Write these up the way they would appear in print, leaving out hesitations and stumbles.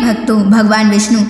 भक्तों, भगवान विष्णु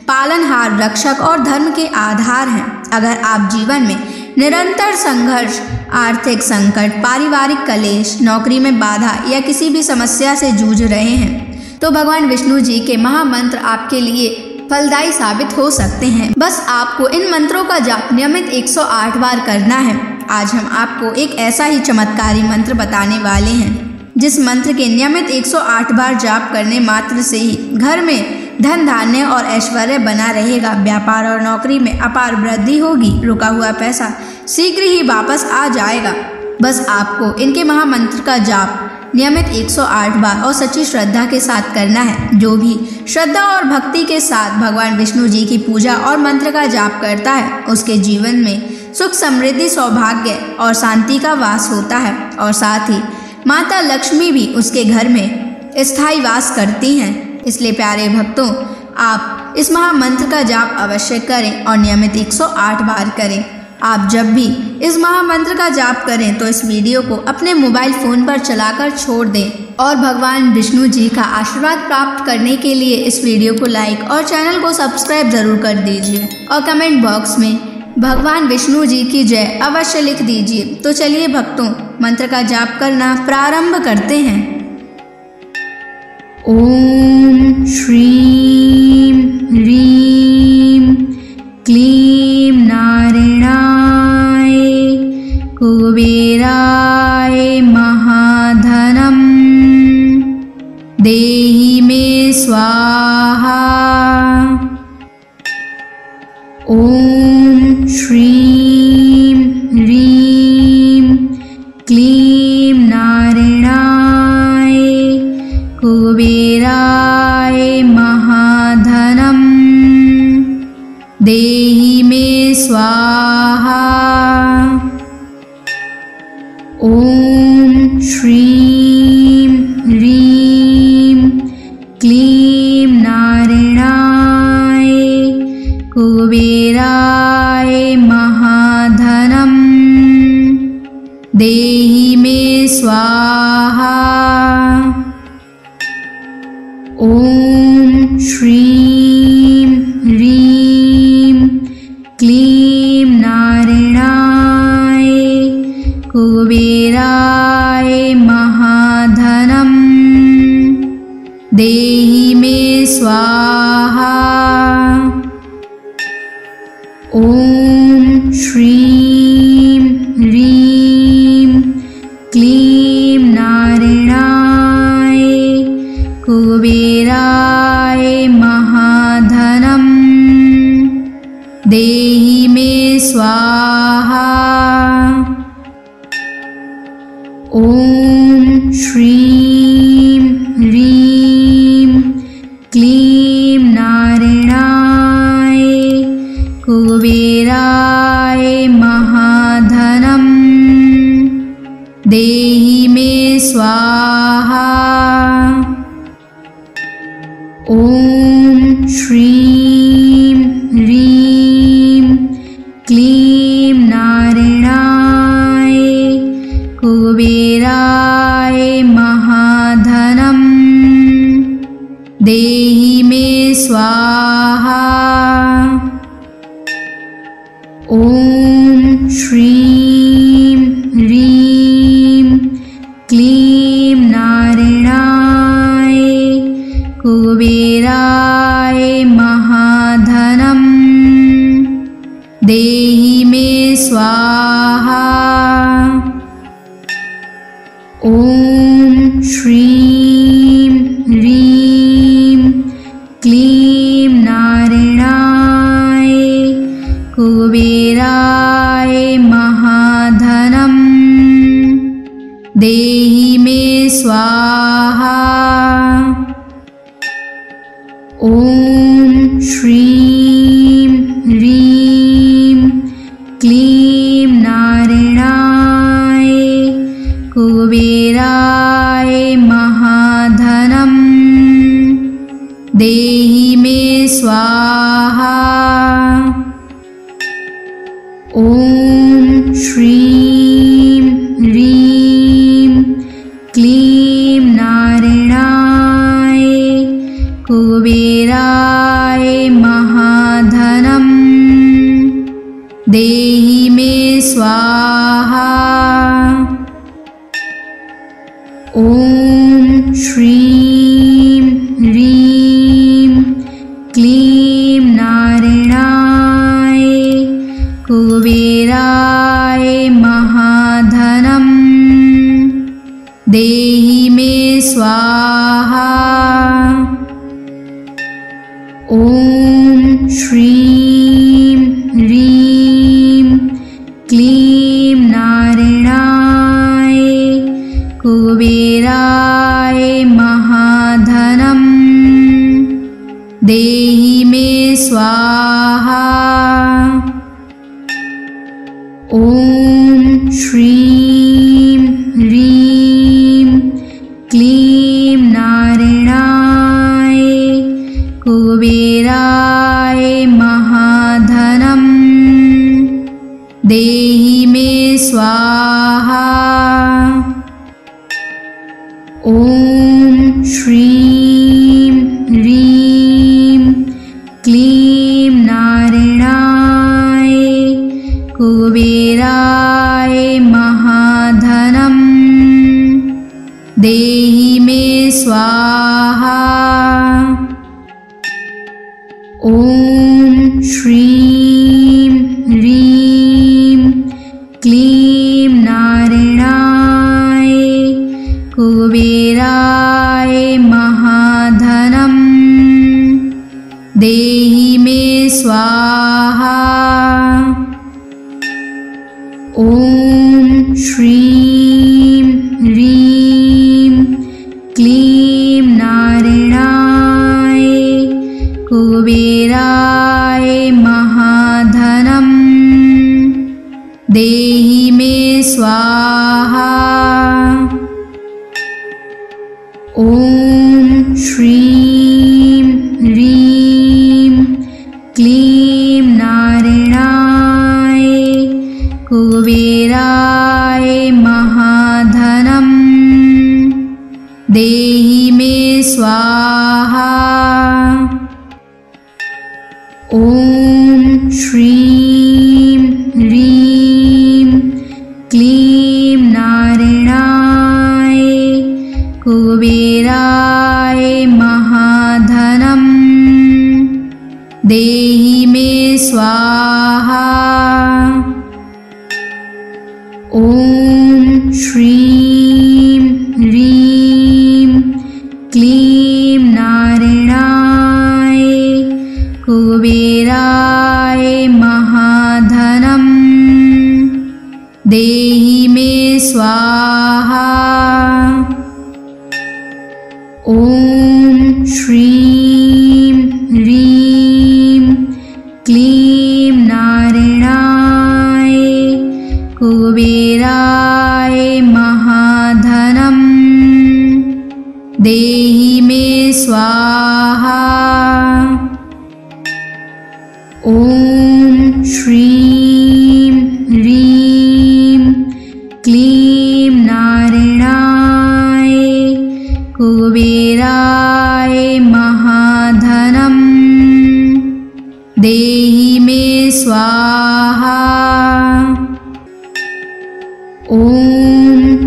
पालनहार, रक्षक और धर्म के आधार हैं। अगर आप जीवन में निरंतर संघर्ष, आर्थिक संकट, पारिवारिक कलेश, नौकरी में बाधा या किसी भी समस्या से जूझ रहे हैं तो भगवान विष्णु जी के महामंत्र आपके लिए फलदायी साबित हो सकते हैं। बस आपको इन मंत्रों का जाप नियमित 108 बार करना है। आज हम आपको एक ऐसा ही चमत्कारी मंत्र बताने वाले हैं जिस मंत्र के नियमित 108 बार जाप करने मात्र से ही घर में धन धान्य और ऐश्वर्य बना रहेगा। व्यापार और नौकरी में अपार वृद्धि होगी। रुका हुआ पैसा शीघ्र ही वापस आ जाएगा। बस आपको इनके महामंत्र का जाप नियमित 108 बार और सच्ची श्रद्धा के साथ करना है। जो भी श्रद्धा और भक्ति के साथ भगवान विष्णु जी की पूजा और मंत्र का जाप करता है उसके जीवन में सुख, समृद्धि, सौभाग्य और शांति का वास होता है और साथ ही माता लक्ष्मी भी उसके घर में स्थायी वास करती हैं। इसलिए प्यारे भक्तों, आप इस महामंत्र का जाप अवश्य करें और नियमित 108 बार करें। आप जब भी इस महामंत्र का जाप करें तो इस वीडियो को अपने मोबाइल फोन पर चलाकर छोड़ दें और भगवान विष्णु जी का आशीर्वाद प्राप्त करने के लिए इस वीडियो को लाइक और चैनल को सब्सक्राइब जरूर कर दीजिए और कमेंट बॉक्स में भगवान विष्णु जी की जय अवश्य लिख दीजिए। तो चलिए भक्तों, मंत्र का जाप करना प्रारंभ करते हैं। ओम श्रीं ह्रीं क्लीं नारायणाय कुबेराय महाधनं देहि मे स्वाहा। ओम श्रीं ह्रीं क्लीं नारायणाय कुबेराय महाधनं देहि मे स्वाहा। ओम श्रीं ह्रीं क्लीं नारायणाय कुबेराय महाधनं देहि मे स्वाहा। ओम श्रीं ह्रीं क्लीं नारायणाय कुबेराय महाधनं देहि मे स्वाहा। ओम श्रीं ह्रीं क्लीं नारायणाय कुबेराय महाधनं देहि मे स्वाहा। ओम श्रीं ह्रीं क्लीं नारायणाय कुबेराय महाधनं देहि मे स्वाहा। ओम श्रीं ह्रीं क्लीं नारायणाय कुबेराय महाधनं देहि मे स्वाहा। ओम श्रीं ह्रीं क्लीं नारायणाय कुबेराय महाधनं देहि मे स्वाहा। ओम श्रीं ह्रीं क्लीं नारायणाय कुबेराय महाधनं देहि मे स्वाहा। ओम श्रीं ह्रीं क्लीं नारायणाय कुबेराय महाधनं देहि मे स्वाहा। ओम श्रीं ह्रीं क्लीं नारायणाय कुबेराय स्वाहा। ॐ श्रीं ह्रीं क्लीं नारायणाय कुबेराय महाधनं देहि मे स्वाहा। ॐ श्रीं ह्रीं क्लीं नारायणाय कुबेराय महाधनं देहि मे स्वाहा। ॐ श्रीं ह्रीं क्लीं नारायणाय कुबेराय महाधनं देहि मे स्वाहा। ॐ श्रीं ह्रीं क्लीं नारायणाय कुबेराय महाधनं देहि मे स्वाहा। ॐ श्रीं ह्रीं क्लीं नारायणाय कुबेराय महाधनं देहि मे स्वाहा। ॐ श्रीं ह्रीं क्लीं नारायणाय कुबेराय महाधनं देहि मे स्वाहा। ॐ श्रीं ह्रीं क्लीं नारायणाय कुबेराय महाधनं देहि मे स्वाहा। ॐ श्रीं ह्रीं क्लीं नारायणाय कुबेराय महाधनं देहि मे स्वाहा। ॐ श्रीं ह्रीं क्लीं नारायणाय कुबेराय महाधनं देहि मे स्वाहा। ॐ श्रीं ह्रीं क्लीं नारायणाय कुबेराय महाधनं देहि मे स्वाहा। ॐ श्रीं ह्रीं क्लीं नारायणाय कुबेराय महाधनं देहि मे स्वाहा। ॐ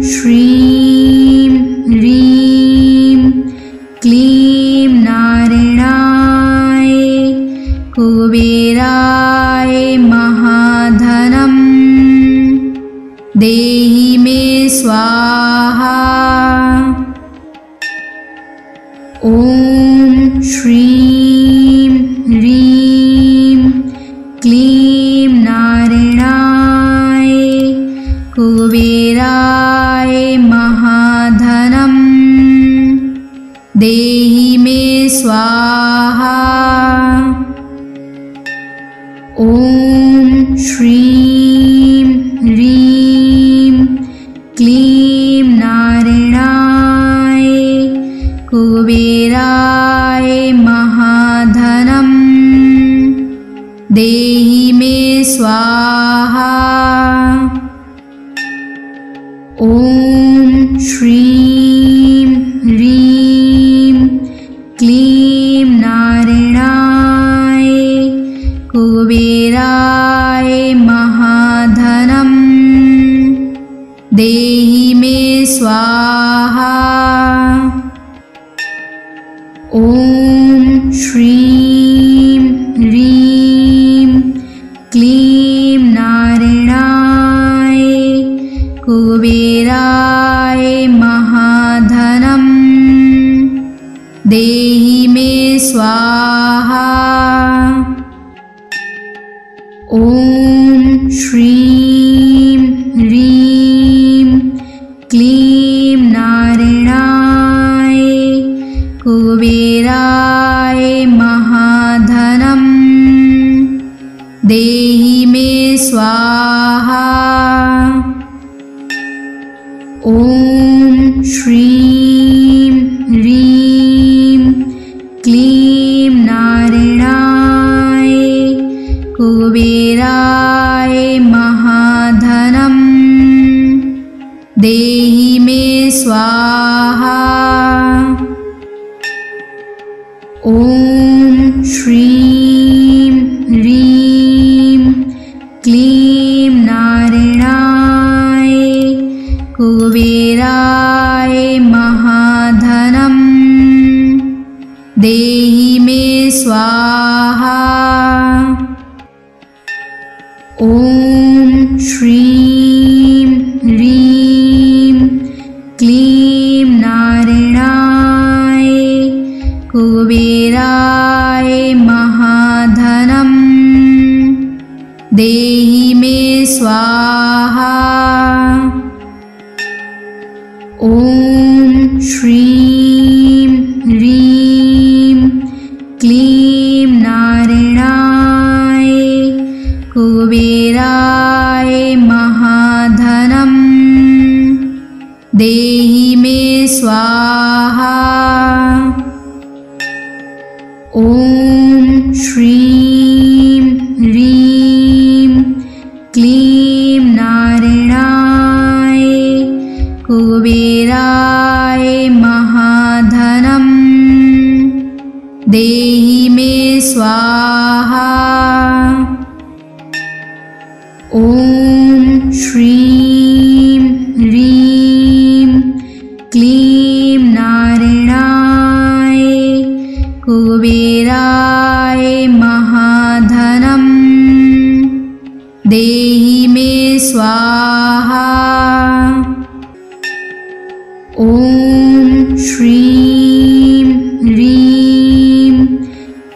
श्रीं ह्रीं क्लीं नारायणाय कुबेराय महाधनं देहि मे स्वाहा। ॐ श्रीं ह्रीं क्लीं नारायणाय कुबेराय महाधनं देहि मे स्वाहा। ॐ श्रीं ह्रीं क्लीं नारायणाय कुबेराय महाधनं देहि मे स्वाहा। ॐ श्रीं ह्रीं क्लीं नारायणाय कुबेराय महाधनं देहि मे स्वाहा। ॐ श्रीं ह्रीं क्लीं नारायणाय कुबेराय महाधनं देहि मे स्वाहा। ॐ श्रीं ह्रीं क्लीं नारायणाय कुबेराय महाधनं देहि मे स्वाहा। ॐ श्रीं ह्रीं क्लीं नारायणाय कुबेराय महाधनं देहि मे स्वाहा। ॐ श्रीं ह्रीं क्लीं नारायणाय कुबेराय महाधनं देहि मे स्वाहा। ॐ श्रीं ह्रीं क्लीं नारायणाय कुबेराय महाधनं देहि मे स्वाहा। ॐ श्रीं ह्रीं क्लीं नारायणाय कुबेराय महाधनं देहि मे स्वाहा। ॐ श्रीं ह्रीं क्लीं नारायणाय कुबेराय महाधनं देहि मे स्वाहा। ॐ श्रीं ह्रीं क्लीं नारायणाय कुबेराय महाधनं देहि मे स्वाहा। ॐ श्रीं ह्रीं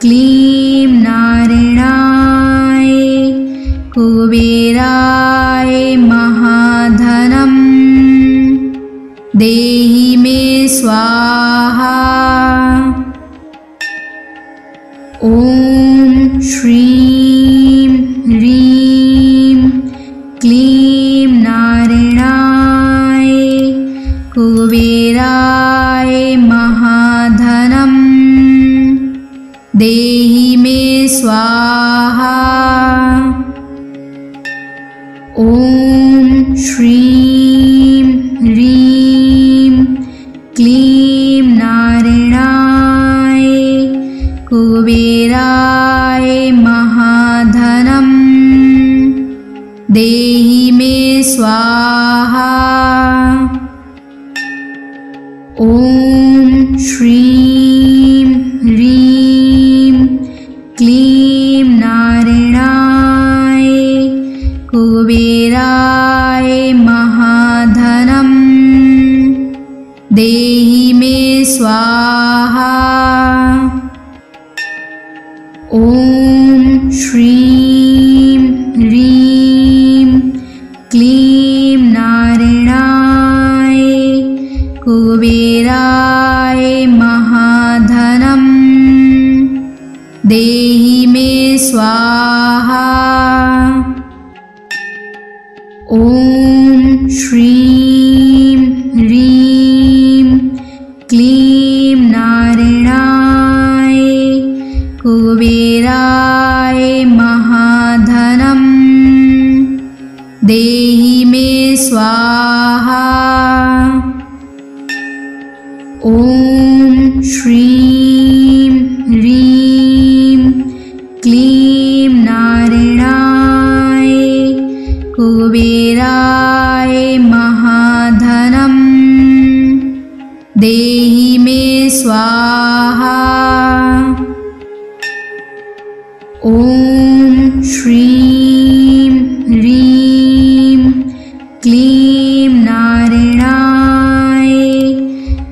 क्लीं नारायणाय कुबेराय महाधनं देहि मे स्वाहा। ॐ श्रीं ह्रीं क्लीं नारायणाय कुबेराय महाधनं देहि मे स्वाहा। ॐ श्रीं ह्रीं क्लीं नारायणाय कुबेराय महाधनं देहि मे स्वाहा। ॐ श्रीं ह्रीं क्लीं नारायणाय कुबेराय महाधनं देहि मे स्वाहा। ॐ श्रीं ह्रीं क्लीं नारायणाय कुबेराय महाधनं देहि मे स्वाहा। ॐ श्रीं ह्रीं क्लीं नारायणाय कुबेराय महाधनं देहि मे स्वाहा। ॐ श्रीं ह्रीं क्लीं नारायणाय कुबेराय महाधनं देहि मे स्वाहा। ॐ श्रीं ह्रीं क्लीं नारायणाय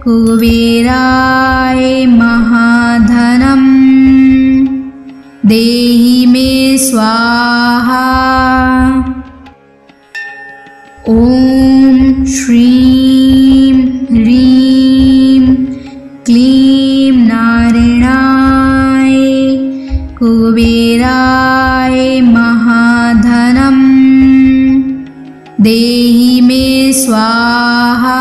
कुबेराय महाधनं देहि मे स्वाहा। ॐ श्रीं ह्रीं क्लीं नारायणाय कुबेराय महाधनं देहि मे स्वाहा।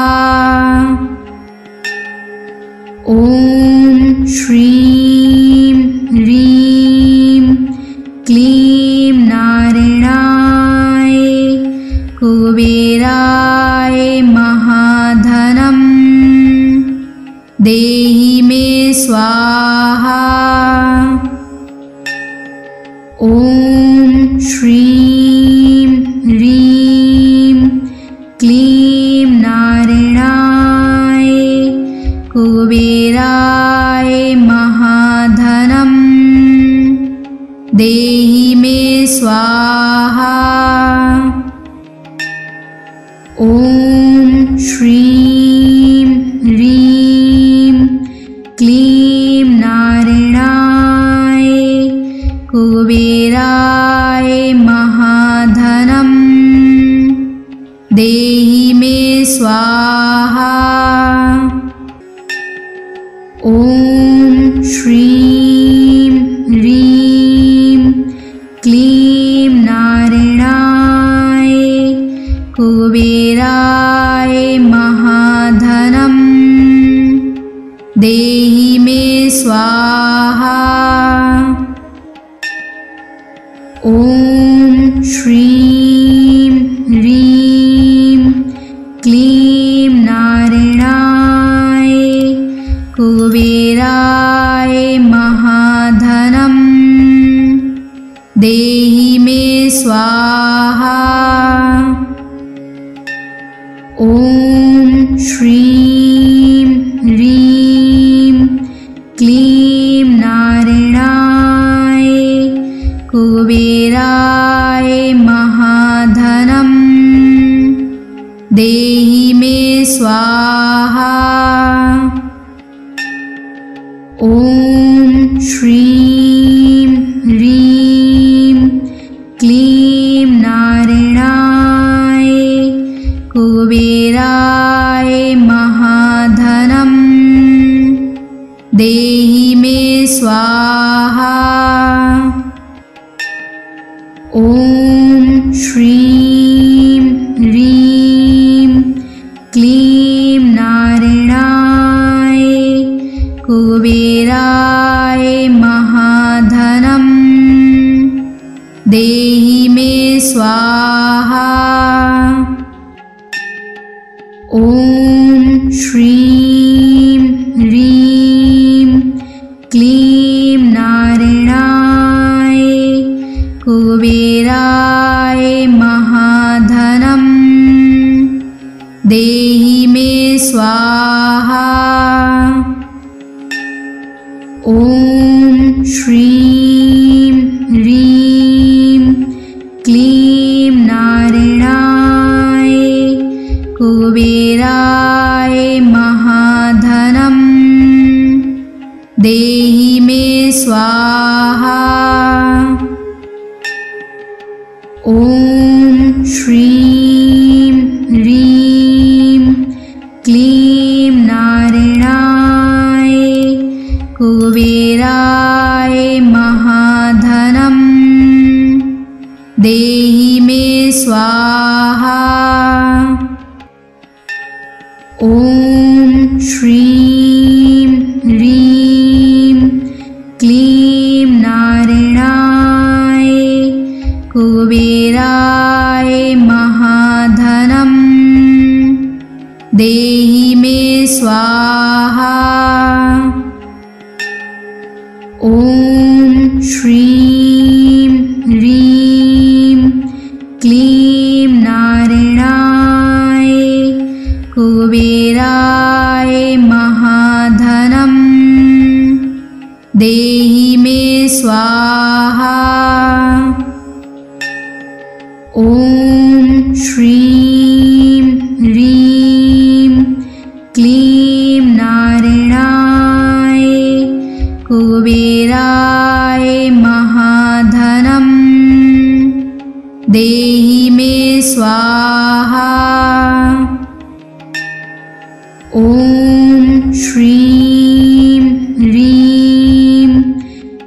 ॐ श्रीं ह्रीं क्लीं नारायणाय कुबेराय महाधनं देहि मे स्वाहा। ॐ श्रीं ह्रीं क्लीं नारायणाय कुबेराय महाधनं देहि मे स्वाहा। ॐ श्रीं ह्रीं क्लीं नारायणाय कुबेराय महाधनं देहि मे स्वाहा। ॐ श्रीं ह्रीं क्लीं नारायणाय कुबेराय महाधनं देहि मे स्वाहा। ॐ श्रीं ह्रीं क्लीं नारायणाय कुबेराय महाधनं देहि मे स्वाहा। ॐ श्रीं ह्रीं क्लीं नारायणाय कुबेराय महाधनं देहि मे स्वाहा। ॐ श्रीं ह्रीं क्लीं नारायणाय कुबेराय महाधनं देहि मे स्वाहा। ॐ श्रीं ह्रीं क्लीं नारायणाय कुबेराय महाधनं देहि मे स्वाहा। ॐ श्रीं ह्रीं क्लीं नारायणाय कुबेराय महाधनं देहि मे स्वाहा। ॐ श्रीं ह्रीं क्लीं नारायणाय कुबेराय महाधनं देहि मे स्वाहा। ॐ श्रीं ह्रीं क्लीं नारायणाय कुबेराय महाधनं देहि मे स्वाहा। ॐ श्रीं ह्रीं क्लीं नारायणाय कुबेराय महाधनं देहि मे स्वाहा। ॐ श्रीं ह्रीं क्लीं नारायणाय कुबेराय स्वाहा। ॐ श्रीं ह्रीं क्लीं नारायणाय कुबेराय महाधनं देहि मे स्वाहा। ॐ श्रीं ह्रीं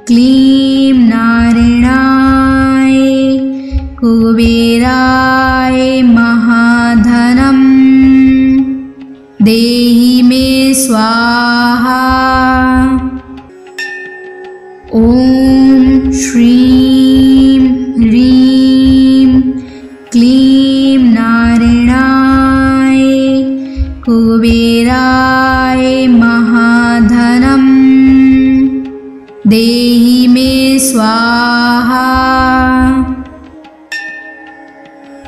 क्लीं नारायणाय कुबेराय महाधनं देहि मे स्वाहा। ॐ श्रीं ह्रीं क्लीं नारायणाय कुबेराय महाधनं देहि मे स्वाहा।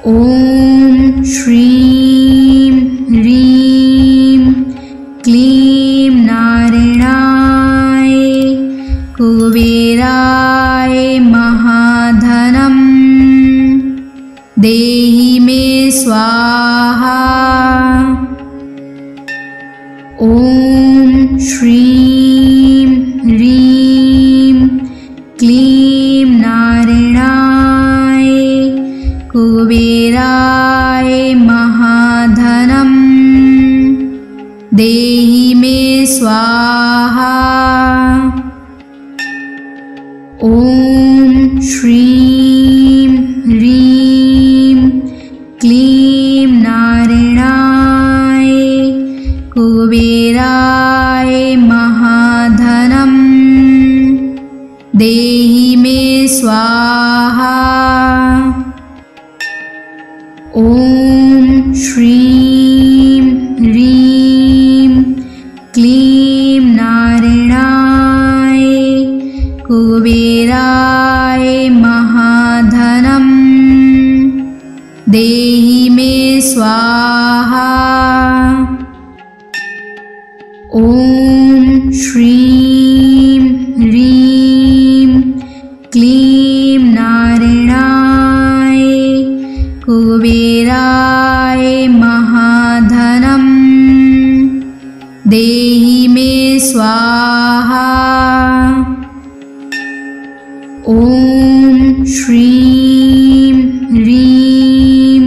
ॐ श्रीं ह्रीं क्लीं नारायणाय कुबेराय महाधनं देहि मे स्वाहा। ॐ श्रीं ह्रीं क्लीं नारायणाय कुबेराय महाधनं देहि मे स्वाहा। ॐ श्रीं ह्रीं क्लीं नारायणाय कुबेराय महाधनं देहि मे स्वाहा। ॐ श्रीं ह्रीं क्लीं नारायणाय कुबेराय महाधनं देहि मे स्वाहा। ॐ श्रीं ह्रीं क्लीं नारायणाय कुबेराय महाधनं देहि मे स्वाहा। ॐ श्रीं ह्रीं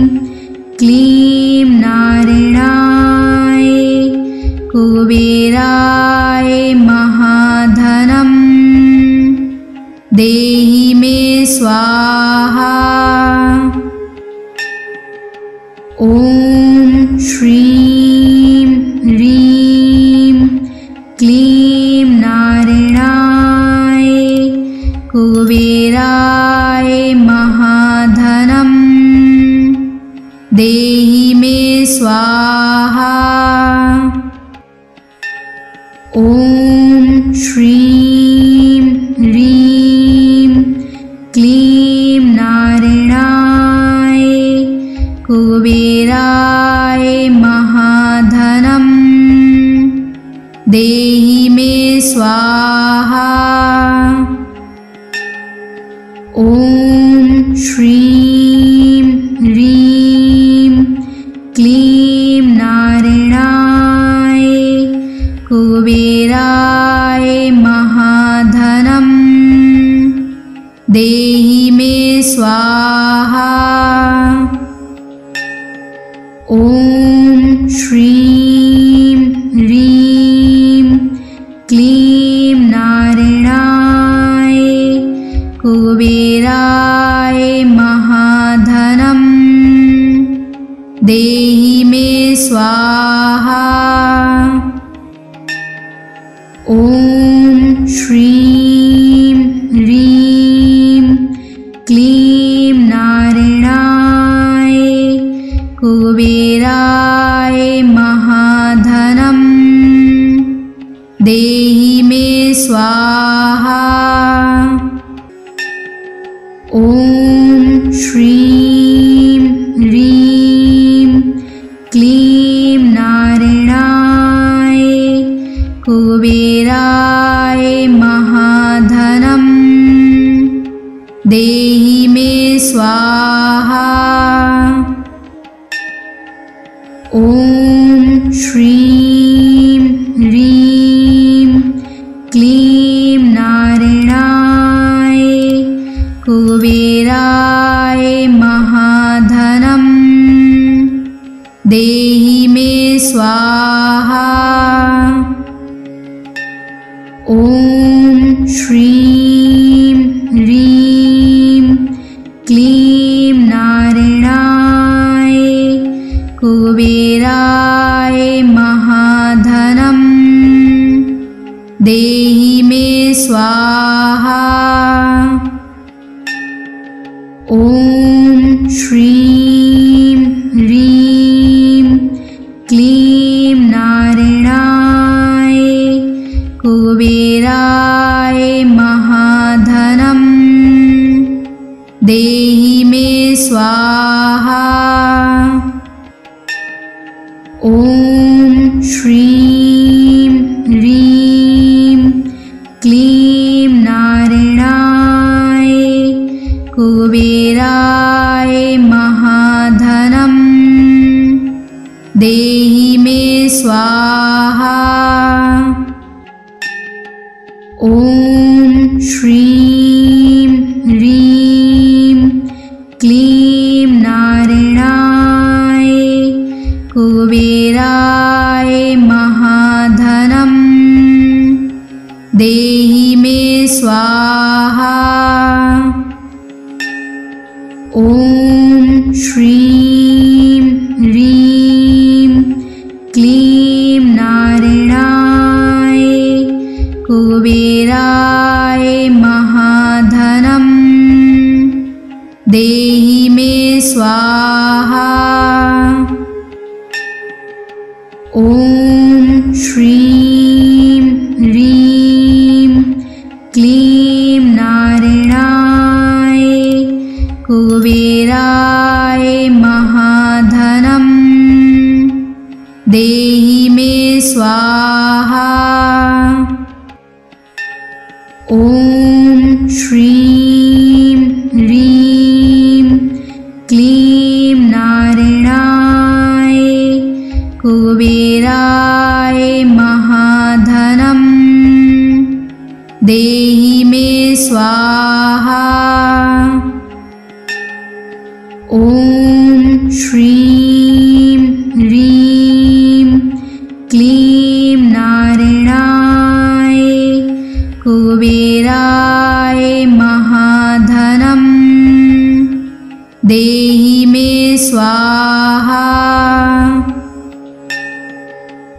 क्लीं नारायणाय कुबेराय महाधनं देहि मे स्वाहा। ॐ श्रीं ह्रीं क्लीं नारायणाय कुबेराय महाधनं देहि मे स्वाहा। ॐ श्रीं ह्रीं क्लीं नारायणाय कुबेराय महाधनं देहि मे स्वाहा। ॐ श्रीं ह्रीं क्लीं नारायणाय कुबेराय महाधनं देहि मे स्वाहा। ॐ श्रीं ह्रीं क्लीं नारायणाय कुबेराय महाधनं देहि मे स्वाहा। ॐ श्रीं ह्रीं क्लीं नारायणाय कुबेराय महाधनं देहि मे स्वाहा। ॐ श्रीं ह्रीं क्लीं नारायणाय कुबेराय महाधनं ॐ श्रीं ह्रीं क्लीं नारायणाय कुबेराय महाधनं देहि मे स्वाहा। ॐ श्रीं ह्रीं क्लीं नारायणाय कुबेराय महाधनं देहि मे स्वाहा। ॐ श्रीं ह्रीं क्लीं नारायणाय कुबेराय महाधनं देहि मे स्वाहा। ॐ श्रीं ह्रीं क्लीं नारायणाय कुबेराय महाधनं देहि मे स्वाहा। ॐ श्रीं ह्रीं क्लीं नारायणाय कुबेराय महाधनं देहि मे स्वाहा। ॐ श्रीं ह्रीं क्लीं नारायणाय कुबेराय महाधनं देहि मे स्वाहा। ॐ श्रीं ह्रीं क्लीं नारायणाय कुबेराय महाधनं देहि मे स्वाहा। ॐ श्रीं ह्रीं क्लीं नारायणाय कुबेराय महाधनं देहि मे स्वाहा। ॐ श्रीं ह्रीं क्लीं नारायणाय कुबेराय महाधनं देहि मे स्वाहा।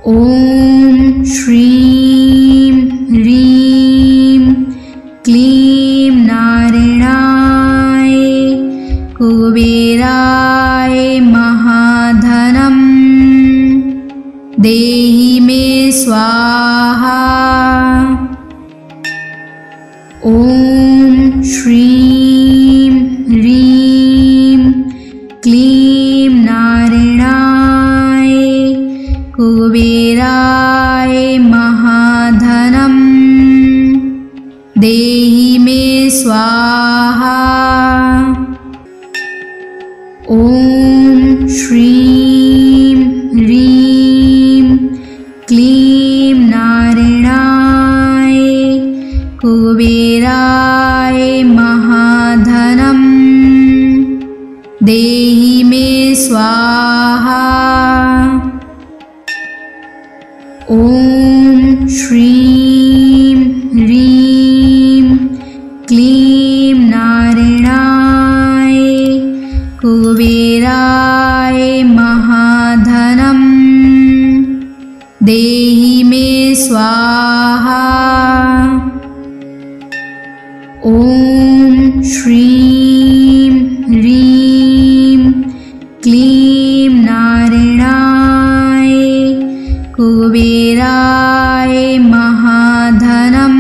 ॐ श्रीं ह्रीं क्लीं नारायणाय कुबेराय महाधनं देहि मे स्वाहा। ॐ श्रीं ह्रीं क्लीं नारायणाय कुबेराय महाधनं देहि मे स्वाहा। ॐ श्रीं ह्रीं क्लीं नारायणाय कुबेराय महाधनं देहि मे स्वाहा। ॐ श्रीं ह्रीं क्लीं नारायणाय कुबेराय महाधनं देहि मे स्वाहा। ॐ श्रीं ह्रीं क्लीं नारायणाय कुबेराय महाधनं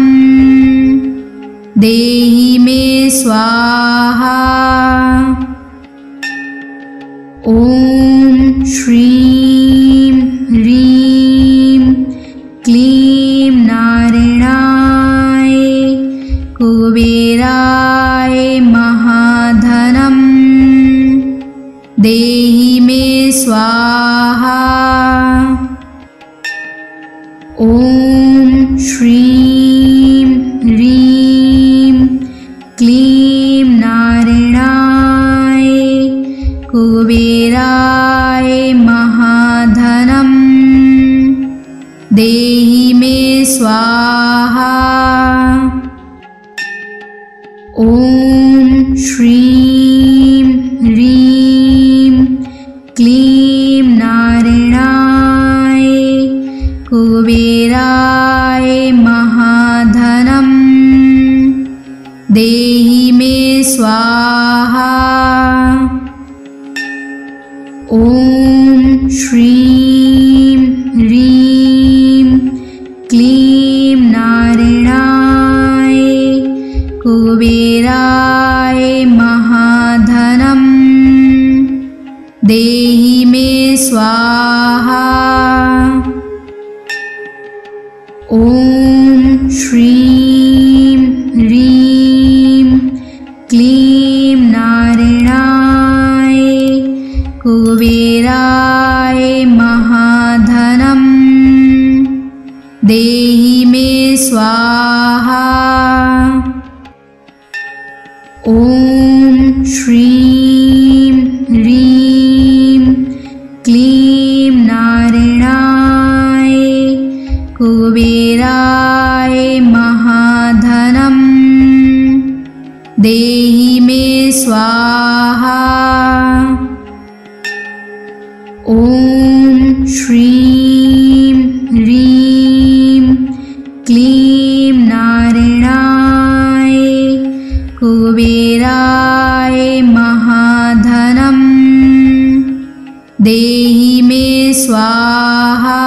देहि मे स्वाहा। ॐ श्रीं ह्रीं क्लीं नारायणाय कुबेराय महाधनं देहि मे स्वाहा। ॐ श्रीं ह्रीं क्लीं नारायणाय कुबेराय महाधनं देहि मे स्वाहा। ॐ श्रीं ह्रीं क्लीं नारायणाय कुबेराय महाधनं देहि मे स्वाहा। ॐ श्रीं ह्रीं क्लीं नारायणाय कुबेराय महाधनं देहि मे स्वाहा। ॐ श्रीं ह्रीं क्लीं नारायणाय कुबेराय महाधनं देहि मे स्वाहा। ॐ श्रीं ह्रीं क्लीं नारायणाय कुबेराय महाधनं देहि मे स्वाहा। ॐ श्रीं ह्रीं क्लीं नारायणाय कुबेराय महाधनं देहि मे स्वाहा।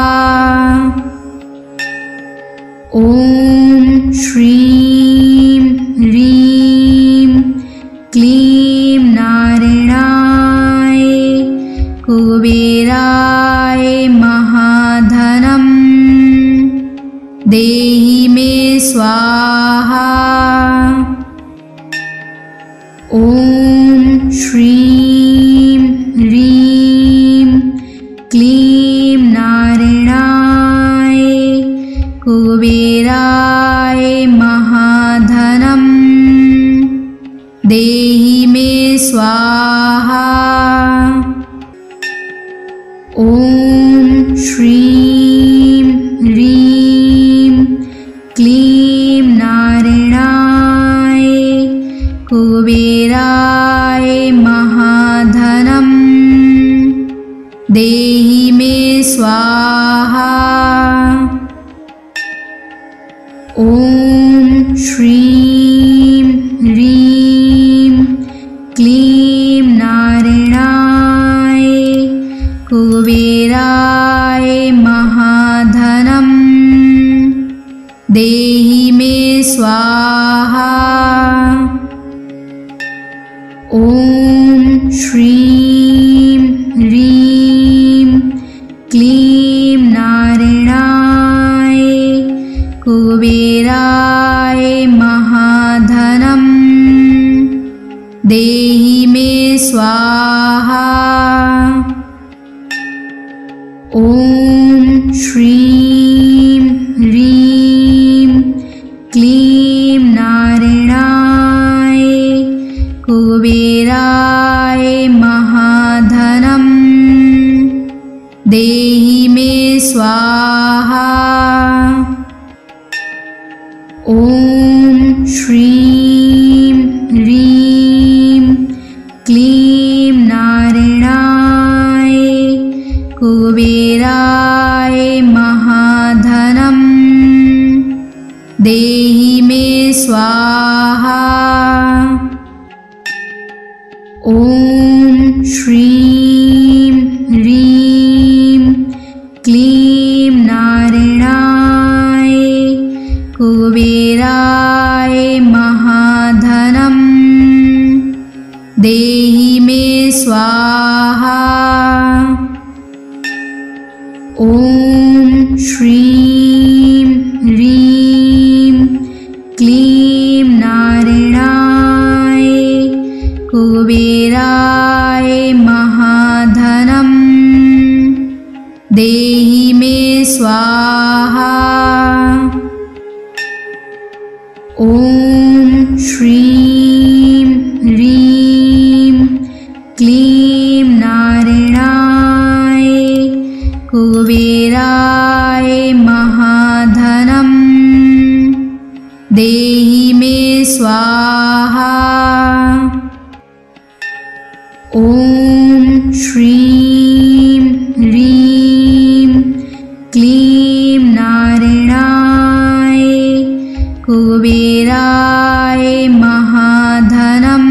ॐ श्रीं ह्रीं क्लीं नारायणाय कुबेराय महाधनं देहि मे स्वाहा। ॐ श्रीं ह्रीं क्लीं नारायणाय कुबेराय महाधनं देहि मे स्वाहा। ॐ श्रीं ह्रीं क्लीं नारायणाय कुबेराय महाधनं देहि मे स्वाहा। ॐ श्रीं ह्रीं क्लीं नारायणाय कुबेराय महाधनं देहि मे स्वाहा। ॐ श्रीं ह्रीं क्लीं नारायणाय कुबेराय महाधनं देहि मे स्वाहा। ॐ श्रीं ह्रीं क्लीं नारायणाय कुबेराय महाधनं देहि मे स्वाहा। ॐ श्रीं ह्रीं क्लीं नारायणाय कुबेराय महाधनं देहि मे स्वाहा। ॐ श्रीं ह्रीं क्लीं नारायणाय कुबेराय महाधनं देहि मे स्वाहा। ॐ श्रीं ह्रीं क्लीं नारायणाय कुबेराय महाधनं देहि मे स्वाहा। ॐ श्रीं ह्रीं क्लीं नारायणाय कुबेराय महाधनं देहि मे स्वाहा। ॐ श्रीं ह्रीं क्लीं नारायणाय कुबेराय महाधनं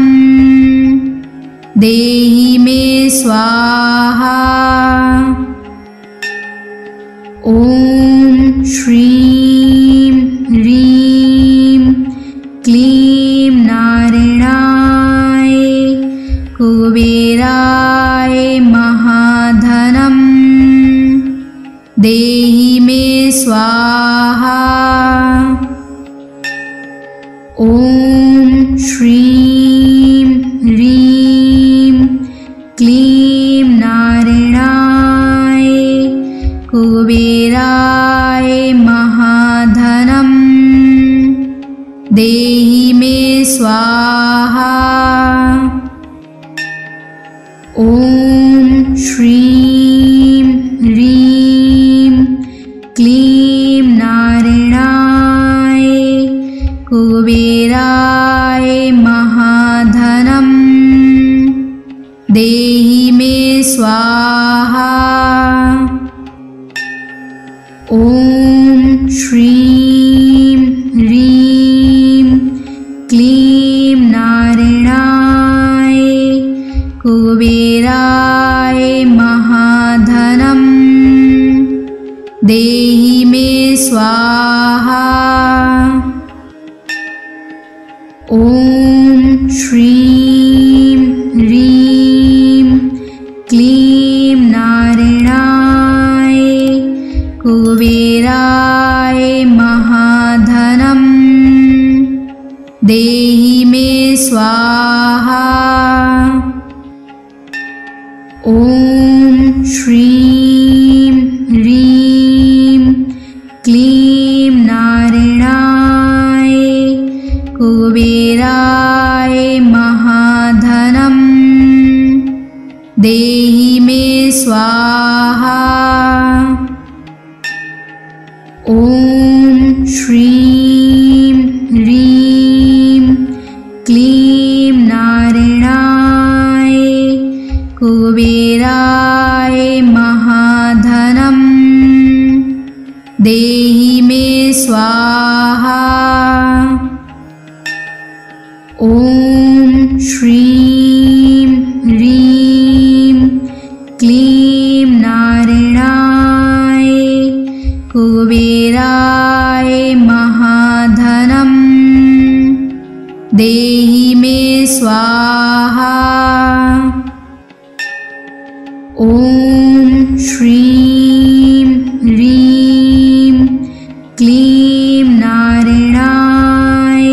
देहि मे स्वाहा। ॐ श्रीं ह्रीं क्लीं नारायणाय कुबेराय महाधनं देहि मे स्वाहा। ॐ श्रीं ह्रीं क्लीं नारायणाय कुबेराय महाधनं देहि मे स्वाहा। ॐ श्रीं ह्रीं क्लीं नारायणाय कुबेराय महाधनं देहि मे स्वाहा। ॐ श्रीं ह्रीं क्लीं नारायणाय कुबेराय महाधनं देहि मे स्वाहा। ॐ श्रीं ह्रीं क्लीं नारायणाय कुबेराय महाधनं देहि मे स्वाहा। ॐ श्रीं ह्रीं क्लीं नारायणाय कुबेराय महाधनं देहि मे स्वाहा। ॐ श्रीं ह्रीं क्लीं नारायणाय कुबेराय महाधनं देहि मे स्वाहा। ॐ श्रीं ह्रीं क्लीं नारायणाय कुबेराय महाधनं देहि मे स्वाहा। ॐ श्रीं ह्रीं क्लीं नारायणाय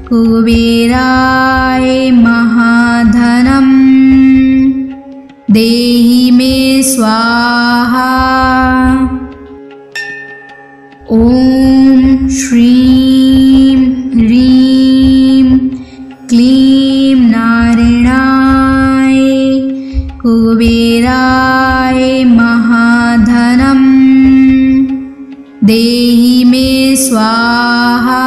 कुबेराय महाधनं देहि मे स्वाहा। ॐ श्रीं ह्रीं क्लीं नारायणाय कुबेराय महाधनं देहि मे स्वाहा।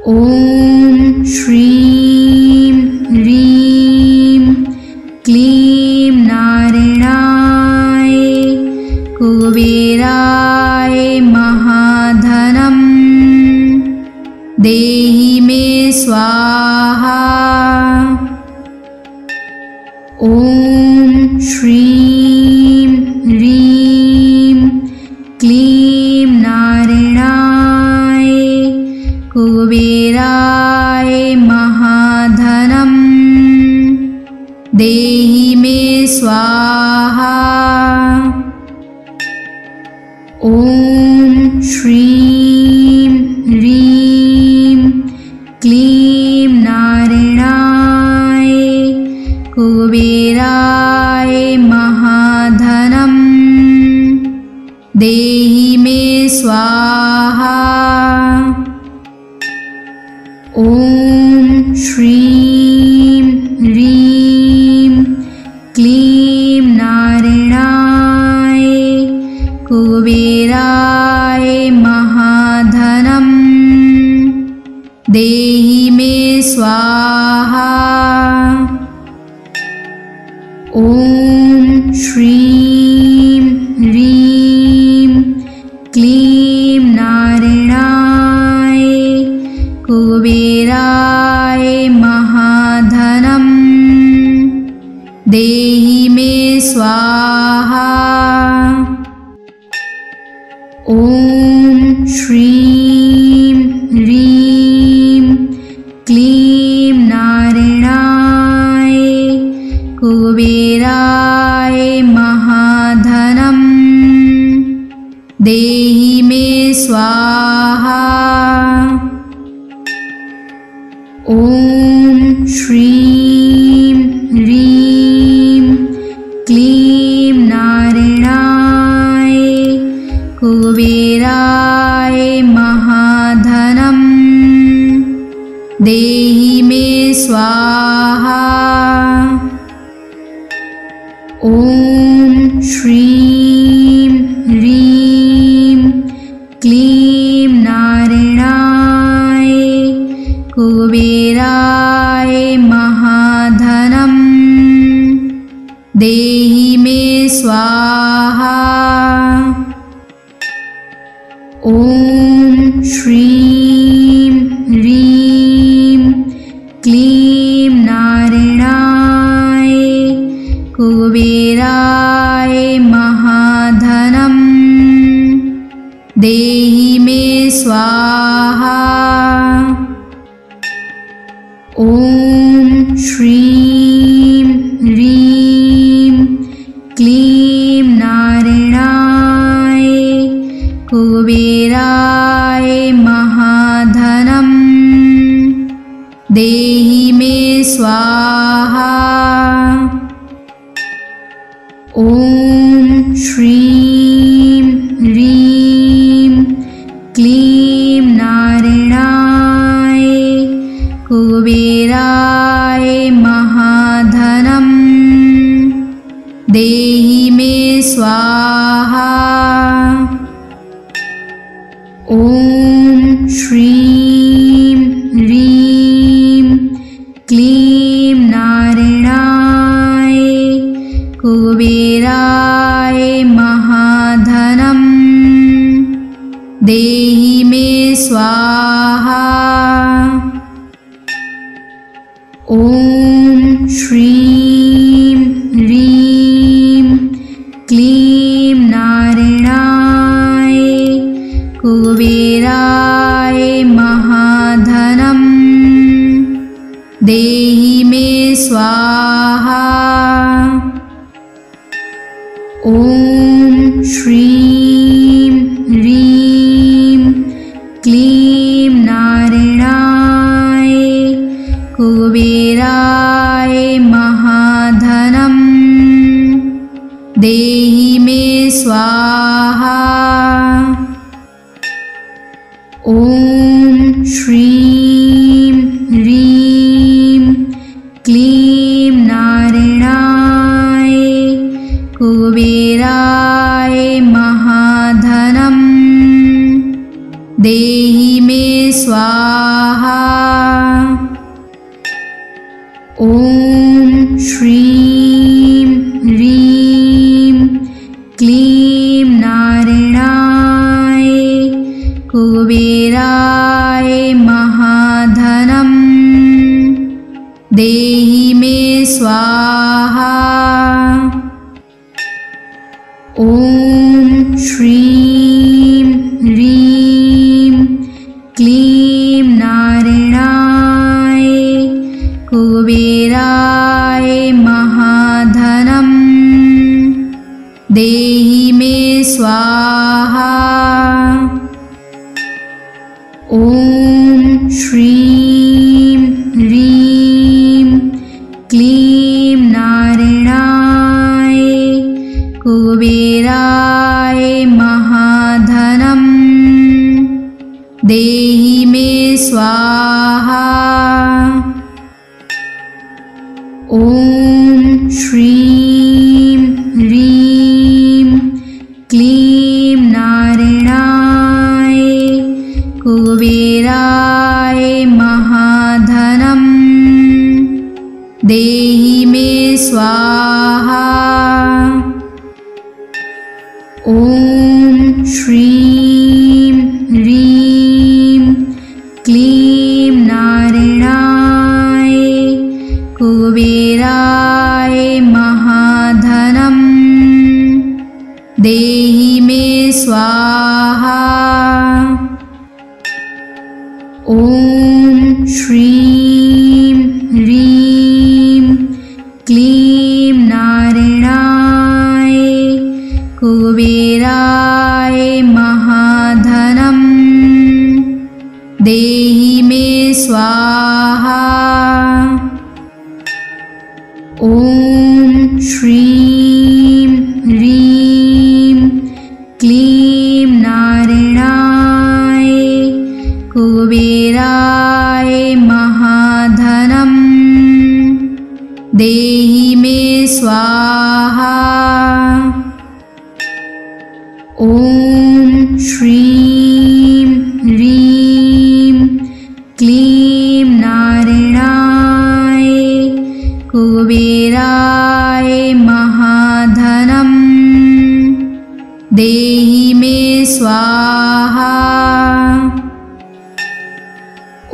ॐ श्रीं ह्रीं क्लीं नारायणाय कुबेराय महाधनं देहि मे स्वाहा। ॐ श्रीं ह्रीं क्लीं नारायणाय कुबेराय महाधनं देहि मे स्वाहा। ॐ श्रीं ह्रीं क्लीं नारायणाय कुबेराय देहि मे स्वाहा। ॐ श्रीं ह्रीं क्लीं नारायणाय कुबेराय महाधनं देहि मे स्वाहा। ॐ श्रीं ह्रीं क्लीं नारायणाय कुबेराय महाधनं देहि मे स्वाहा। ॐ श्रीं ह्रीं क्लीं नारायणाय कुबेराय महाधनं देहि मे स्वाहा। ॐ श्रीं ह्रीं क्लीं नारायणाय कुबेराय महाधनं देहि मे स्वाहा। ॐ श्रीं ह्रीं क्लीं नारायणाय कुबेराय महाधनं देहि मे स्वाहा। ॐ श्रीं ह्रीं क्लीं नारायणाय कुबेराय महाधनं देहि मे स्वाहा। ॐ श्रीं ह्रीं क्लीं नारायणाय कुबेराय महाधनं देहि मे स्वाहा। ॐ श्रीं ह्रीं क्लीं नारायणाय कुबेराय महाधनं देहि मे स्वाहा। ॐ श्रीं ह्रीं क्लीं नारायणाय कुबेराय महाधनं देहि मे स्वाहा। ॐ श्रीं ह्रीं क्लीं नारायणाय कुबेराय महाधनं देहि मे स्वाहा। ॐ श्रीं ह्रीं क्लीं नारायणाय कुबेराय महाधनं देहि मे स्वाहा। ॐ श्रीं ह्रीं क्लीं नारायणाय कुबेराय महाधनं देहि मे स्वाहा। ॐ श्रीं ह्रीं क्लीं नारायणाय कुबेराय महाधनं देहि मे स्वाहा। ॐ श्रीं ह्रीं क्लीं नारायणाय कुबेराय महाधनं देहि मे स्वाहा। ॐ श्रीं ह्रीं क्लीं नारायणाय कुबेराय महाधनं देहि मे स्वाहा। ॐ श्रीं ह्रीं क्लीं नारायणाय कुबेराय महाधनं देहि मे स्वाहा। ॐ श्रीं ह्रीं क्लीं नारायणाय कुबेराय महाधनं देहि मे स्वाहा। ॐ श्रीं ह्रीं क्लीं नारायणाय कुबेराय महाधनं देहि मे स्वाहा। ॐ श्रीं ह्रीं क्लीं नारायणाय कुबेराय महाधनं देहि मे स्वाहा। ॐ श्रीं ह्रीं क्लीं नारायणाय कुबेराय महाधनं देहि मे स्वाहा।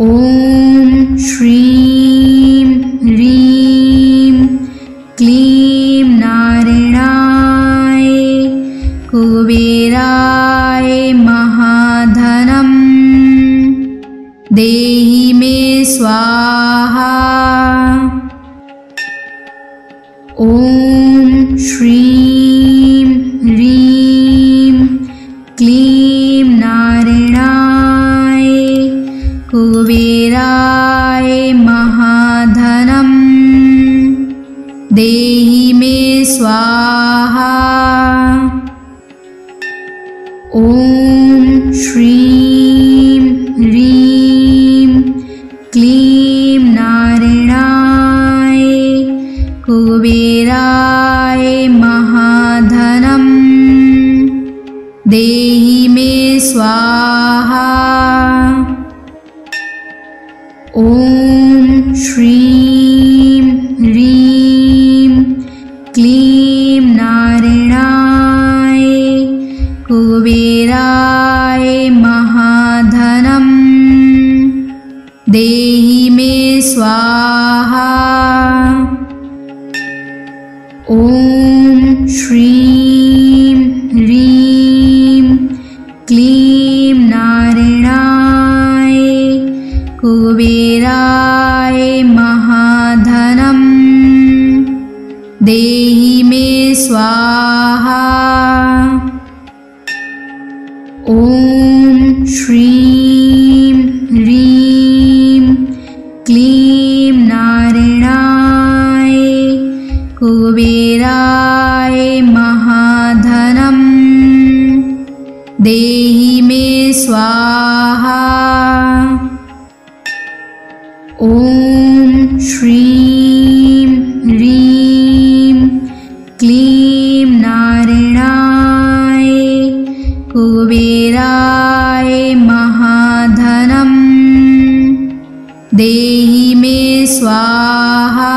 ॐ श्रीं ह्रीं क्लीं नारायणाय कुबेराय महाधनं देहि मे स्वाहा। ॐ श्रीं ह्रीं क्लीं नारायणाय कुबेराय महाधनं देहि मे स्वाहा। ॐ श्रीं ह्रीं क्लीं नारायणाय कुबेराय महाधनं देहि मे स्वाहा। ॐ श्रीं ह्रीं क्लीं नारायणाय कुबेराय महाधनं देहि मे स्वाहा। ॐ श्रीं ह्रीं क्लीं नारायणाय कुबेराय महाधनं देहि मे स्वाहा। ॐ श्रीं ह्रीं क्लीं नारायणाय कुबेराय महाधनं देहि मे स्वाहा। ॐ श्रीं ह्रीं क्लीं नारायणाय कुबेराय महाधनं देहि मे स्वाहा।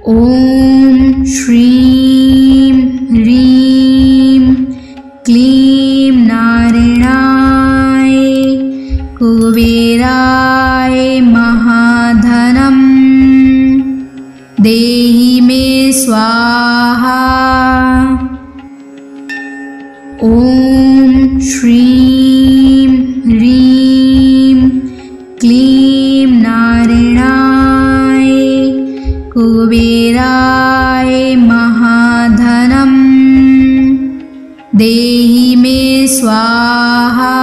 ॐ श्रीं ह्रीं क्लीं नारायणाय कुबेराय महाधनं देहि मे स्वाहा। ॐ श्रीं ह्रीं क्लीं नारायणाय कुबेराय महाधनं देहि मे स्वाहा।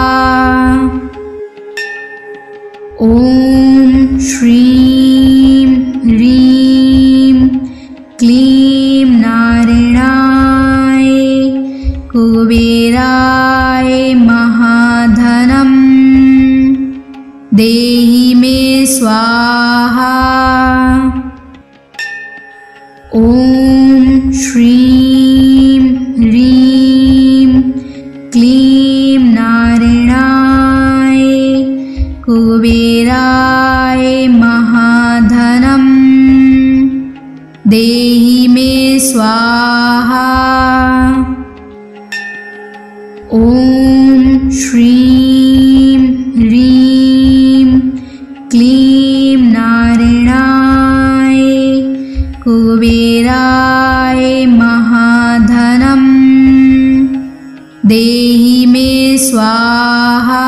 ॐ श्रीं ह्रीं क्लीं नारायणाय कुबेराय ॐ श्रीं ह्रीं क्लीं नारायणाय कुबेराय महाधनं देहि मे स्वाहा। ॐ श्रीं ह्रीं क्लीं नारायणाय कुबेराय महाधनं देहि मे स्वाहा।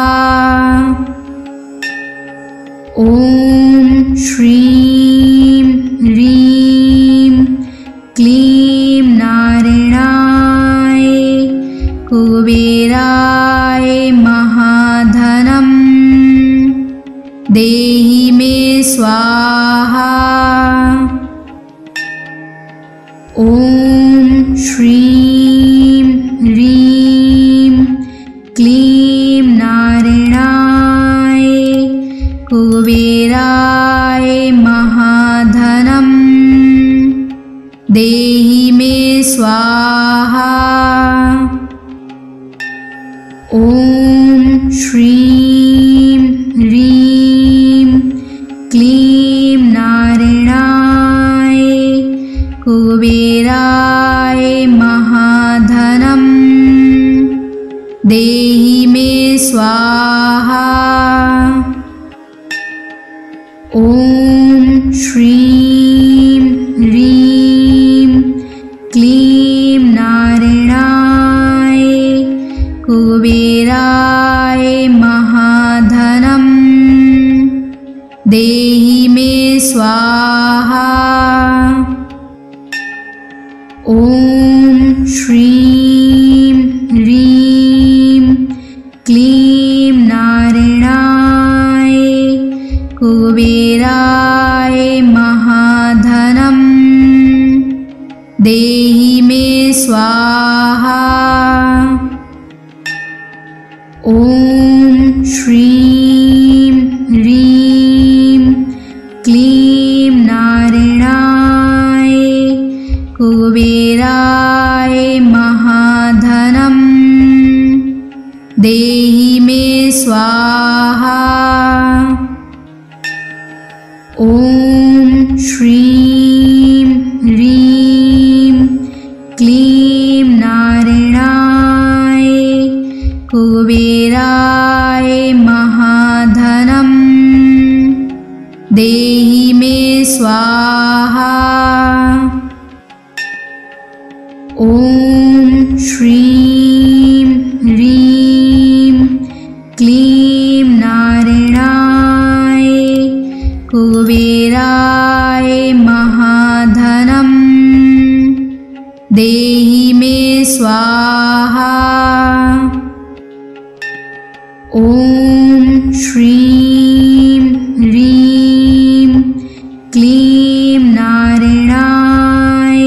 ॐ श्रीं ह्रीं क्लीं नारायणाय कुबेराय महाधनं देहि मे स्वाहा। ॐ श्रीं ह्रीं क्लीं नारायणाय कुबेराय महाधनं देहि मे स्वाहा। ॐ श्रीं ह्रीं क्लीं नारायणाय कुबेराय महाधनं देहि मे स्वाहा। ॐ श्रीं ह्रीं क्लीं नारायणाय कुबेराय महाधनं देहि मे स्वाहा। ॐ श्रीं ह्रीं क्लीं नारायणाय कुबेराय महाधनं देहि मे स्वाहा। ॐ श्रीं ह्रीं क्लीं नारायणाय कुबेराय महाधनं देहि मे स्वाहा। ॐ श्रीं ह्रीं क्लीं नारायणाय कुबेराय महाधनं देहि मे स्वाहा। ॐ श्रीं ह्रीं क्लीं नारायणाय कुबेराय महाधनं देहि मे स्वाहा। ॐ श्रीं ह्रीं क्लीं नारायणाय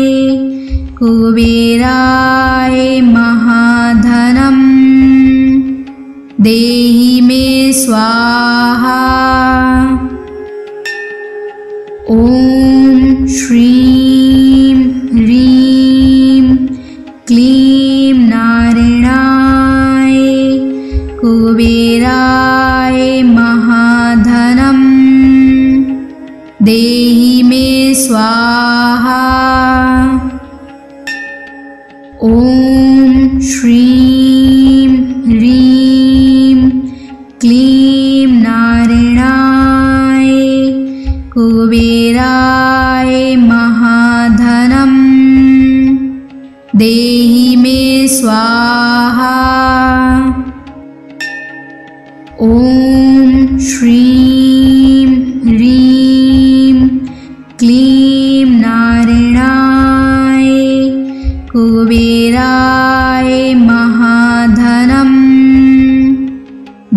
कुबेराय महाधनं देहि मे स्वाहा। ॐ श्रीं ह्रीं क्लीं नारायणाय कुबेराय महाधनं देहि मे स्वाहा। ॐ श्रीं ह्रीं क्लीं नारायणाय कुबेराय महाधनं देहि मे स्वाहा। ॐ श्रीं ह्रीं क्लीं नारायणाय कुबेराय महाधनं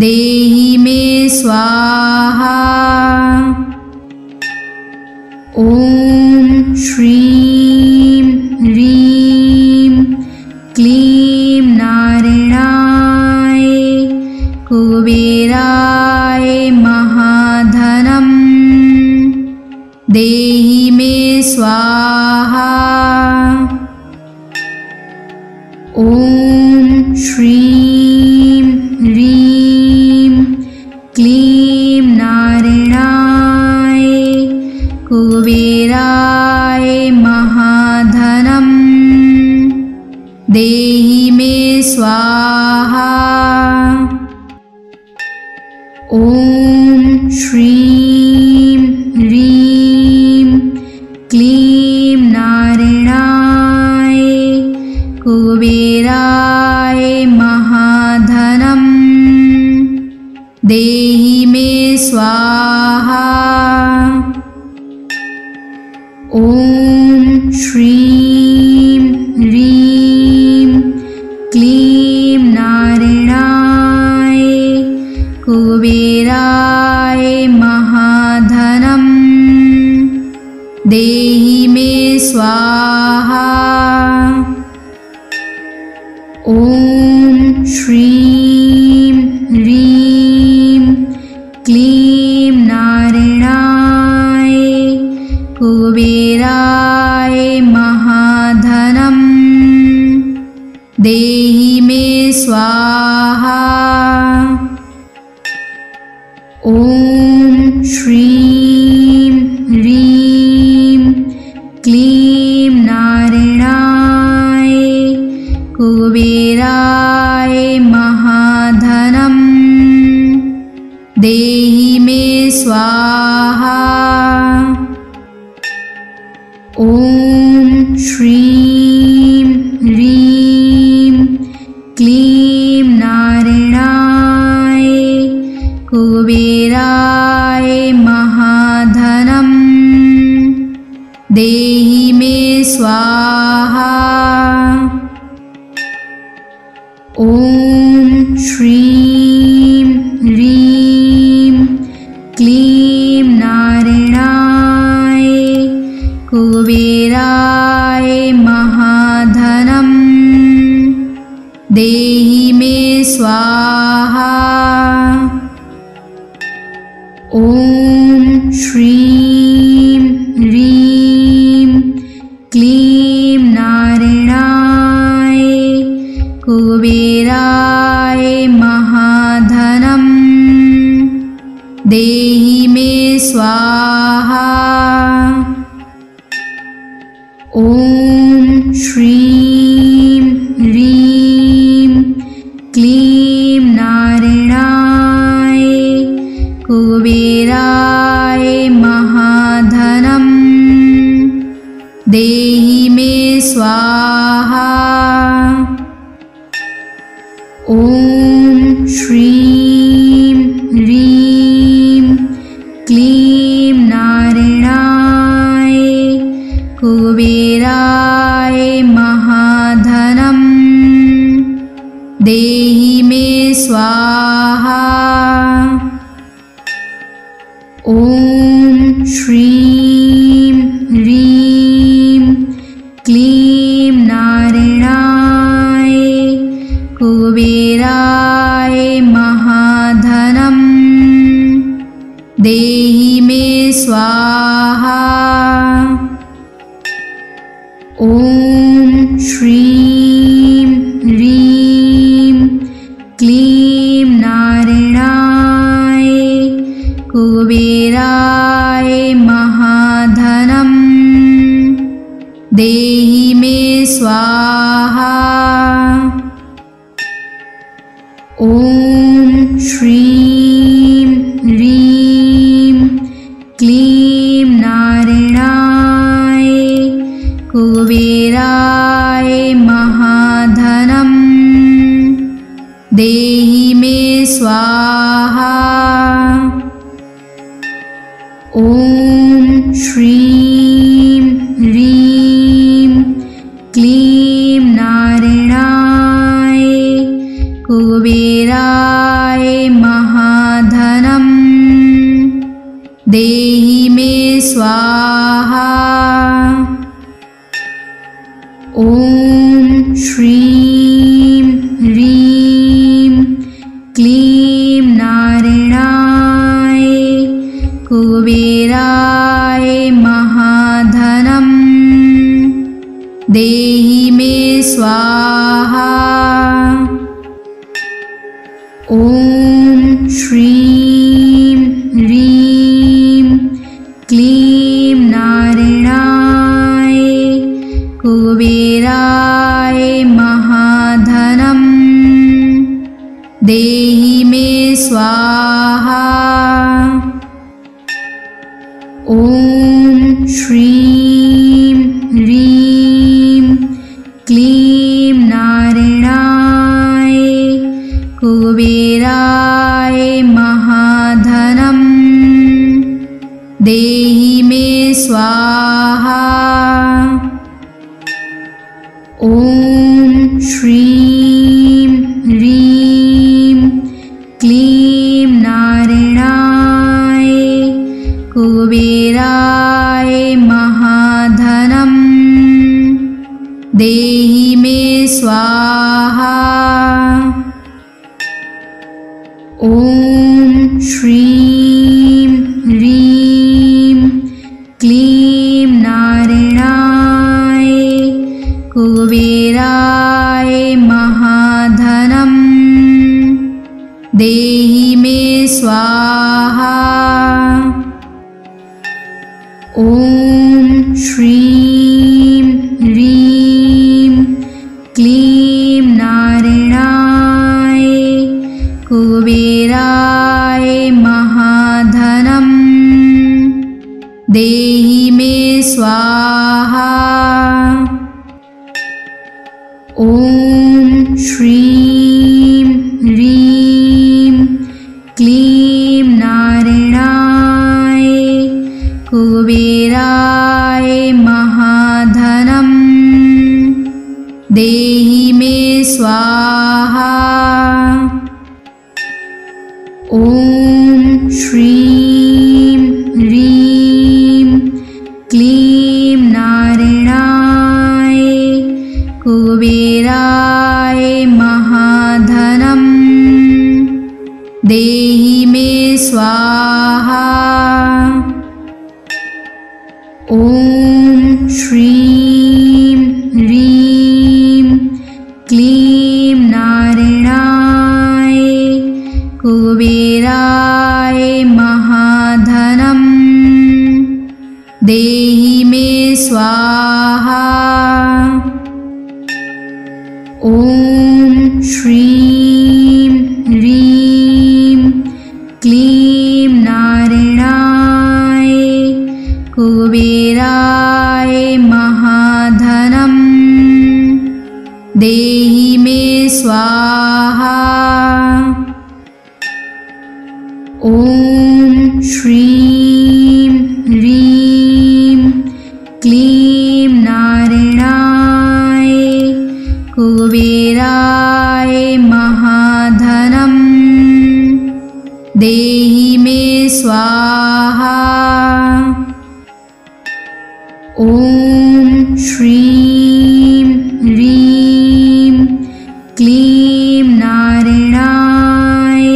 देहि मे स्वाहा। ॐ श्रीं ह्रीं क्लीं नारायणाय कुबेराय देहि मे स्वाहा। ॐ श्रीं ह्रीं क्लीं नारायणाय कुबेराय महाधनं देहि मे स्वाहा। ॐ श्रीं ह्रीं क्लीं नारायणाय कुबेराय महाधनं देहि मे स्वाहा। ॐ श्रीं ह्रीं क्लीं नारायणाय कुबेराय महाधनं देहि मे स्वाहा। ॐ श्रीं ह्रीं क्लीं नारायणाय कुबेराय महाधनं देहि मे स्वाहा। ॐ श्रीं ह्रीं क्लीं नारायणाय कुबेराय महाधनं देहि मे स्वाहा। ॐ श्रीं ह्रीं क्लीं नारायणाय कुबेराय महाधनं देहि मे स्वाहा। ॐ श्रीं ह्रीं क्लीं नारायणाय कुबेराय महाधनं देहि मे स्वाहा। ॐ श्रीं ह्रीं क्लीं नारायणाय कुबेराय महाधनं देहि मे स्वाहा। ॐ श्रीं ह्रीं क्लीं नारायणाय कुबेराय महाधनं देहि मे स्वाहा। ॐ श्रीं ह्रीं क्लीं नारायणाय कुबेराय महाधनं देहि मे स्वाहा। ॐ श्रीं ह्रीं क्लीं नारायणाय कुबेराय महाधनं देहि मे स्वाहा। ॐ श्रीं ह्रीं क्लीं नारायणाय कुबेराय महाधनं देहि मे स्वाहा। ॐ श्रीं ह्रीं क्लीं नारायणाय कुबेराय महाधनं देहि मे स्वाहा। ॐ श्रीं ह्रीं क्लीं नारायणाय कुबेराय महाधनं देहि मे स्वाहा। ॐ श्रीं ह्रीं क्लीं नारायणाय कुबेराय महाधनं स्वाहा। ॐ श्रीं ह्रीं क्लीं नारायणाय कुबेराय महाधनं देहि मे स्वाहा। ॐ श्रीं ह्रीं क्लीं नारायणाय कुबेराय महाधनं देहि मे स्वाहा। ॐ श्रीं ह्रीं क्लीं नारायणाय कुबेराय महाधनं देहि मे स्वाहा। ॐ श्रीं ह्रीं क्लीं नारायणाय कुबेराय महाधनं देहि मे स्वाहा। ॐ श्रीं ह्रीं क्लीं नारायणाय कुबेराय महाधनं देहि मे स्वाहा। ॐ श्रीं ह्रीं क्लीं नारायणाय कुबेराय महाधनं देहि मे स्वाहा। ॐ श्रीं ह्रीं क्लीं नारायणाय कुबेराय महाधनं देहि मे स्वाहा। ॐ श्रीं ह्रीं क्लीं नारायणाय कुबेराय महाधनं देहि मे स्वाहा। ॐ श्रीं ह्रीं क्लीं नारायणाय कुबेराय महाधनं देहि मे स्वाहा। ॐ श्रीं ह्रीं क्लीं नारायणाय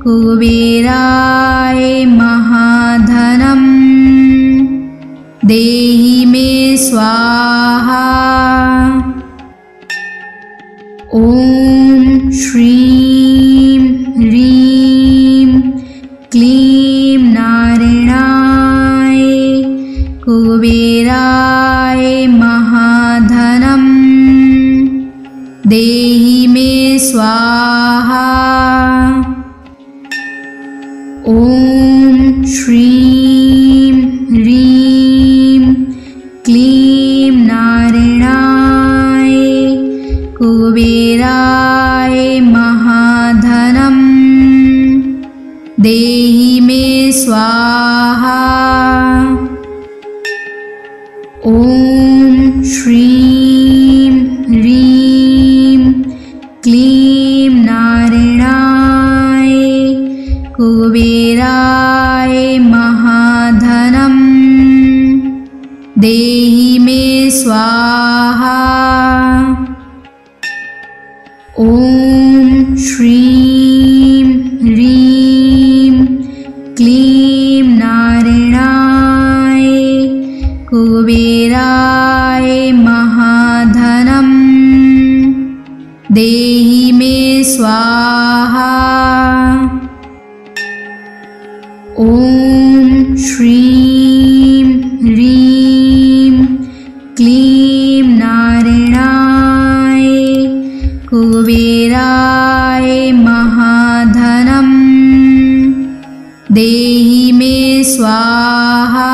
कुबेराय महाधनं देहि मे स्वाहा। ॐ श्रीं ह्रीं क्लीं नारायणाय कुबेराय महाधनं देहि मे स्वाहा। ॐ श्रीं ह्रीं क्लीं नारायणाय कुबेराय महाधनं देहि मे स्वाहा। ॐ श्रीं ह्रीं क्लीं नारायणाय कुबेराय महाधनं देहि मे स्वाहा। ॐ श्रीं ह्रीं क्लीं नारायणाय कुबेराय महाधनं देहि मे स्वाहा। ॐ श्रीं ह्रीं क्लीं नारायणाय कुबेराय महाधनं देहि मे स्वाहा।